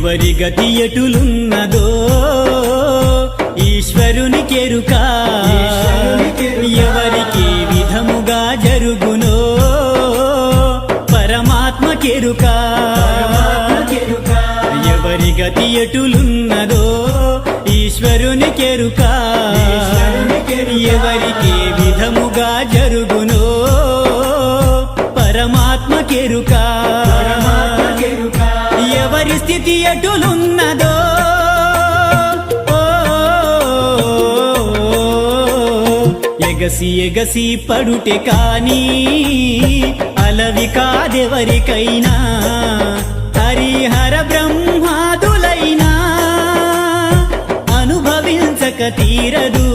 ఎవరి గతి ఎటులున్నదో ఈశ్వరునికెరుక ఎవరికి విధముగా జరుగునో పరమాత్మకెరుక ఎవరి గతి ఎటులున్నదో ఈశ్వరునికెరుక ఎవరికి విధముగా జరుగునో పరమాత్మకెరుక ఎవరి స్థితి ఎటులున్నదో ఎగసి ఎగసి పడుటే కాని అలవి కాదెవరికైనా హరిహర బ్రహ్మాదులైనా అనుభవించక తీరదు